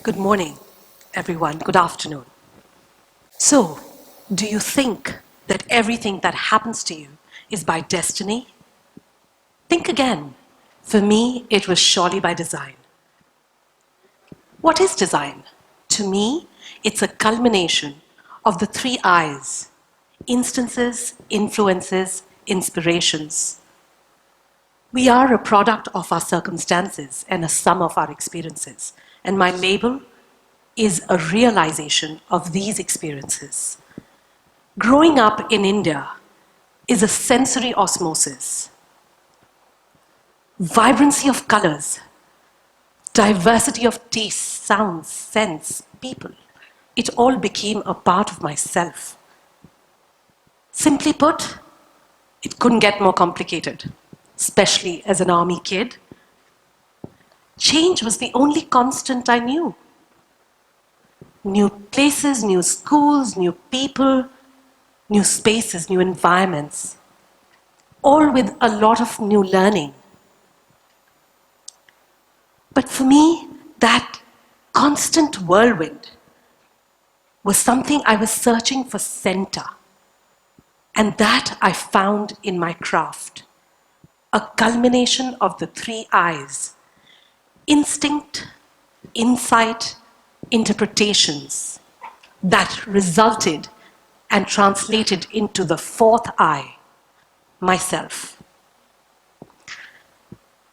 Good morning, everyone. Good afternoon. So, do you think that everything that happens to you is by destiny? Think again. For me, it was surely by design. What is design? To me, it's a culmination of the three I's: instances, influences, inspirations. We are a product of our circumstances and a sum of our experiences. And my label is a realization of these experiences. Growing up in India is a sensory osmosis. Vibrancy of colors, diversity of tastes, sounds, scents, people. It all became a part of myself. Simply put, it couldn't get more complicated, especially as an army kid. Change was the only constant I knew. New places, new schools, new people, new spaces, new environments, all with a lot of new learning. But for me, that constant whirlwind was something I was searching for center. And that I found in my craft, a culmination of the three I's: instinct, insight, interpretations, that resulted and translated into the fourth I, myself.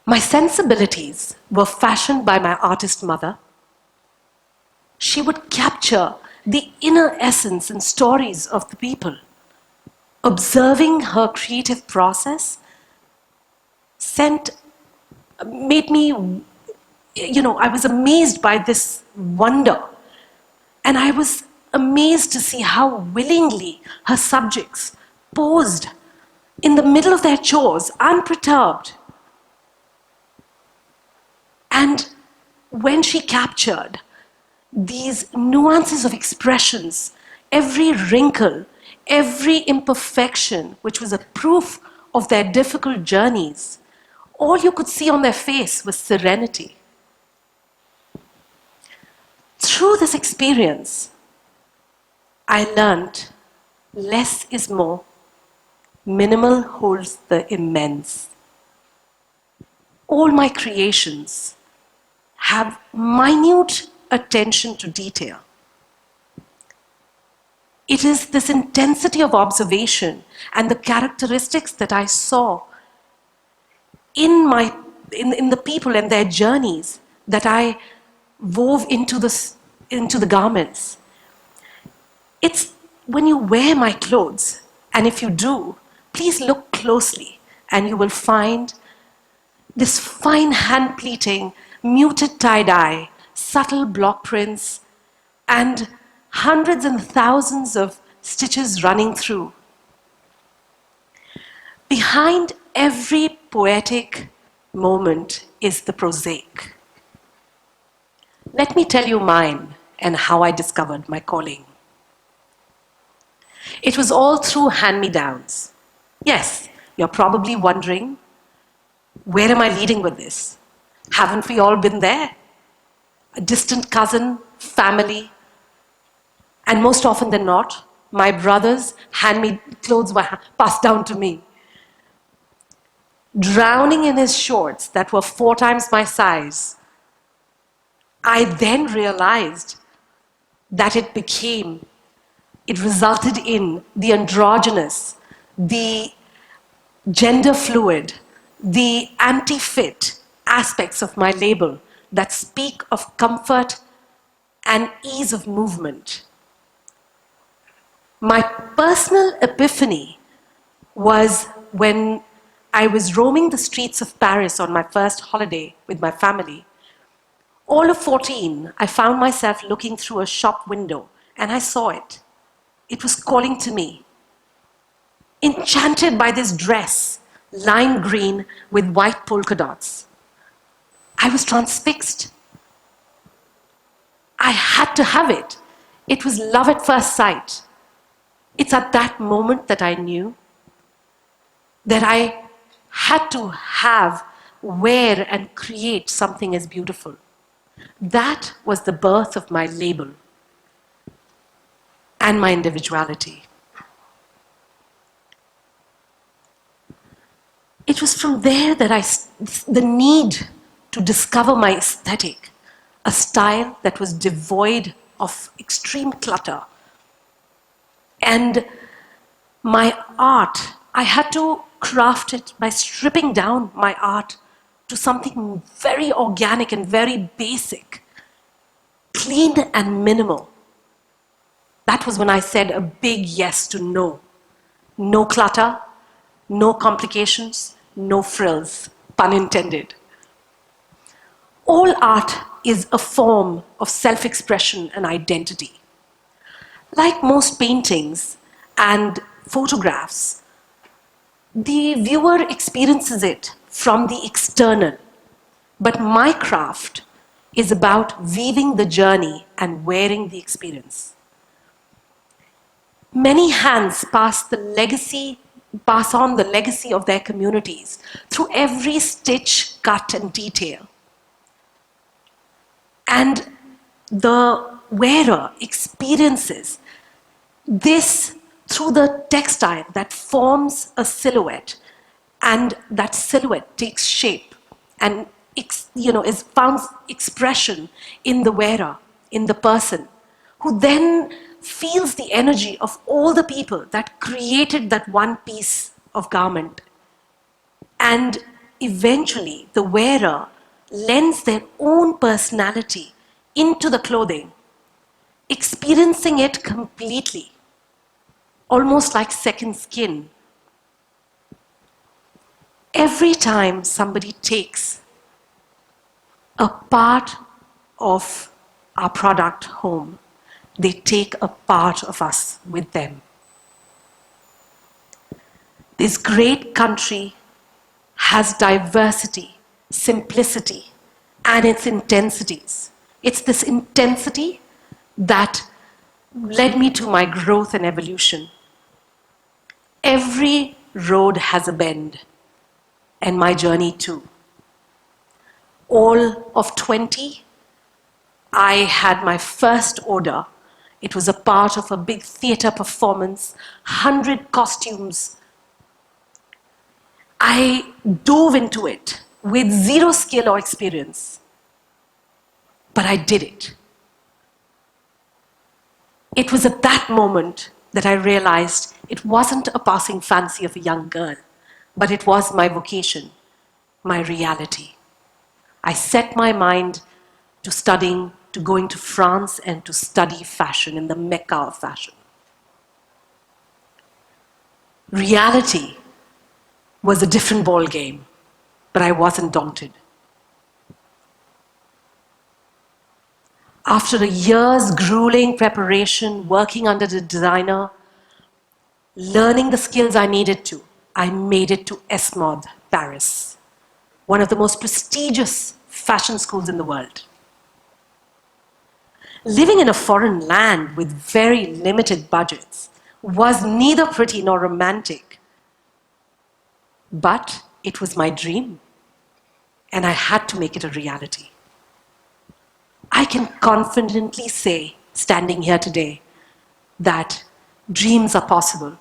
My sensibilities were fashioned by my artist mother. She would capture the inner essence and stories of the people. Observing her creative process made me, I was amazed by this wonder. And I was amazed to see how willingly her subjects posed in the middle of their chores, unperturbed. And when she captured these nuances of expressions, every wrinkle, every imperfection, which was a proof of their difficult journeys, all you could see on their face was serenity. Through this experience, I learned less is more, minimal holds the immense. All my creations have minute attention to detail. It is this intensity of observation and the characteristics that I saw in the people and their journeys that I wove into the garments. It's when you wear my clothes, and if you do, please look closely, and you will find this fine hand pleating, muted tie-dye, subtle block prints, and hundreds and thousands of stitches running through. Behind every poetic moment is the prosaic. Let me tell you mine and how I discovered my calling. It was all through hand-me-downs. Yes, you're probably wondering, where am I leading with this? Haven't we all been there? A distant cousin, family, and most often than not, my brother's handmade clothes were passed down to me. Drowning in his shorts that were 4 times my size, I then realized that it resulted in the androgynous, the gender fluid, the anti-fit aspects of my label that speak of comfort and ease of movement. My personal epiphany was when I was roaming the streets of Paris on my first holiday with my family. All of 14, I found myself looking through a shop window, and I saw it. It was calling to me. Enchanted by this dress, lime green with white polka dots. I was transfixed. I had to have it. It was love at first sight. It's at that moment that I knew that I had to have, wear, and create something as beautiful. That was the birth of my label and my individuality. It was from there that the need to discover my aesthetic, a style that was devoid of extreme clutter. And my art, I had to craft it by stripping down my art to something very organic and very basic, clean and minimal. That was when I said a big yes to no. No clutter, no complications, no frills, pun intended. All art is a form of self-expression and identity. Like most paintings and photographs, the viewer experiences it from the external. But my craft is about weaving the journey and wearing the experience. Many hands pass on the legacy of their communities through every stitch, cut, and detail. And the wearer experiences this through the textile that forms a silhouette, and that silhouette takes shape and is found expression in the wearer, in the person, who then feels the energy of all the people that created that one piece of garment. And eventually, the wearer lends their own personality into the clothing, experiencing it completely, almost like second skin. Every time somebody takes a part of our product home, they take a part of us with them. This great country has diversity, simplicity, and its intensities. It's this intensity that led me to my growth and evolution. Every road has a bend, and my journey too. All of 20, I had my first order. It was a part of a big theater performance, 100 costumes. I dove into it with zero skill or experience, but I did it. It was at that moment that I realized it wasn't a passing fancy of a young girl, but it was my vocation, my reality. I set my mind to going to France and to study fashion in the Mecca of fashion. Reality was a different ball game, but I wasn't daunted. After a year's grueling preparation, working under the designer, learning the skills I needed to, I made it to ESMOD, Paris, one of the most prestigious fashion schools in the world. Living in a foreign land with very limited budgets was neither pretty nor romantic, but it was my dream, and I had to make it a reality. I can confidently say, standing here today, that dreams are possible.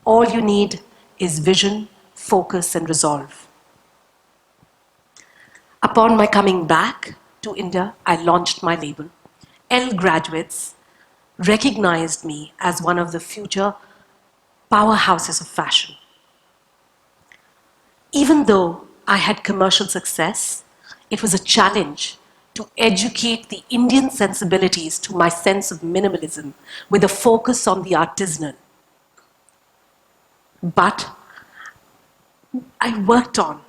All you need is vision, focus, and resolve. Upon my coming back to India, I launched my label. Graduates recognized me as one of the future powerhouses of fashion. Even though I had commercial success, it was a challenge to educate the Indian sensibilities to my sense of minimalism with a focus on the artisanal. But I worked on.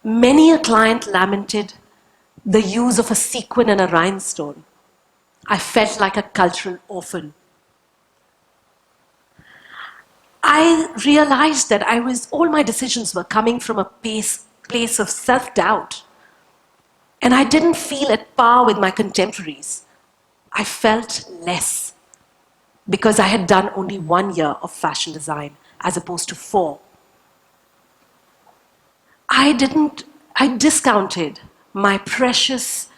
Many a client lamented the use of a sequin and a rhinestone. I felt like a cultural orphan. I realized that all my decisions were coming from a place of self-doubt. And I didn't feel at par with my contemporaries. I felt less because I had done only 1 year of fashion design as opposed to 4. I discounted my precious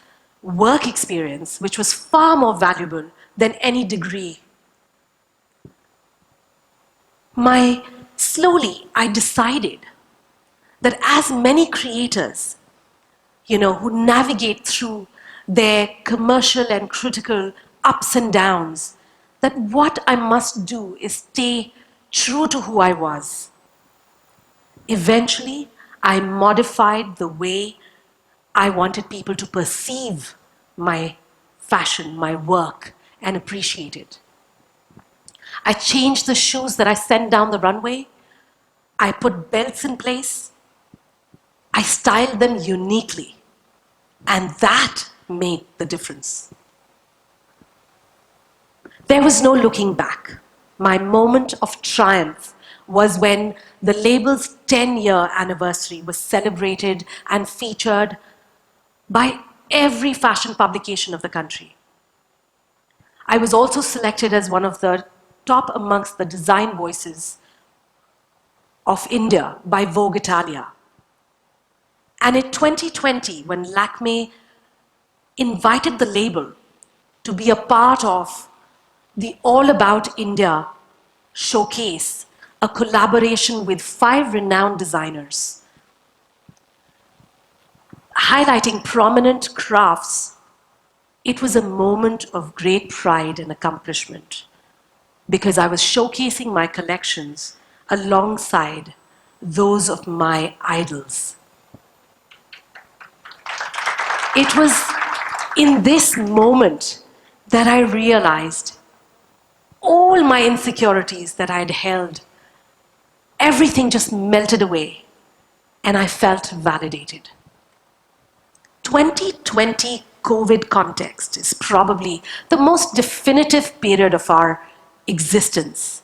work experience, which was far more valuable than any degree. Slowly, I decided that as many creators, who navigate through their commercial and critical ups and downs, that what I must do is stay true to who I was. Eventually, I modified the way I wanted people to perceive my fashion, my work, and appreciate it. I changed the shoes that I sent down the runway. I put belts in place. I styled them uniquely. And that made the difference. There was no looking back. My moment of triumph was when the label's 10-year anniversary was celebrated and featured by every fashion publication of the country. I was also selected as one of the top amongst the design voices of India by Vogue Italia. And in 2020, when Lakme invited the label to be a part of the All About India showcase, a collaboration with 5 renowned designers, highlighting prominent crafts, it was a moment of great pride and accomplishment because I was showcasing my collections alongside those of my idols. It was in this moment that I realized all my insecurities that I'd held, everything just melted away, and I felt validated. 2020 COVID context is probably the most definitive period of our existence.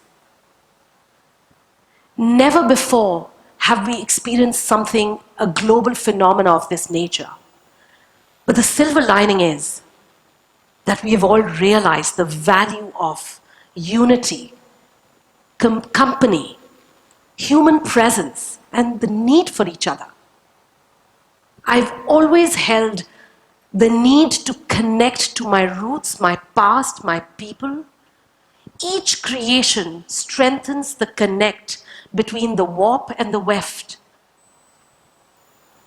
Never before have we experienced something, a global phenomenon of this nature. But the silver lining is that we have all realized the value of unity, company, human presence, and the need for each other. I've always held the need to connect to my roots, my past, my people. Each creation strengthens the connect between the warp and the weft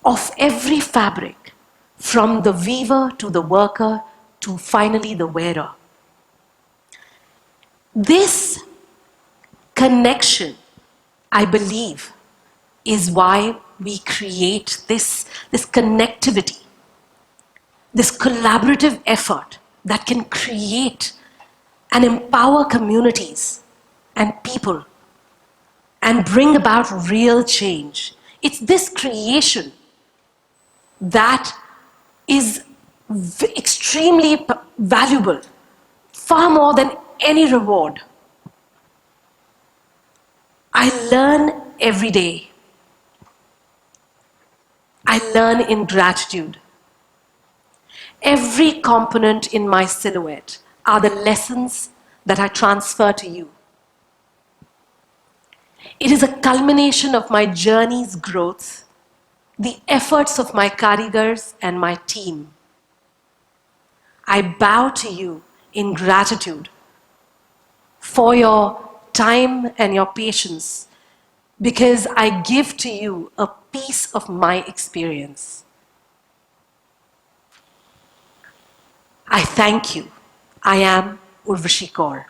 of every fabric, from the weaver to the worker to finally the wearer. This connection, I believe, is why we create this connectivity, this collaborative effort that can create and empower communities and people and bring about real change. It's this creation that is extremely valuable, far more than any reward. I learn every day. I learn in gratitude. Every component in my silhouette are the lessons that I transfer to you. It is a culmination of my journey's growth, the efforts of my karigars and my team. I bow to you in gratitude for your time and your patience, because I give to you a piece of my experience. I thank you. I am Urvashi Kaur.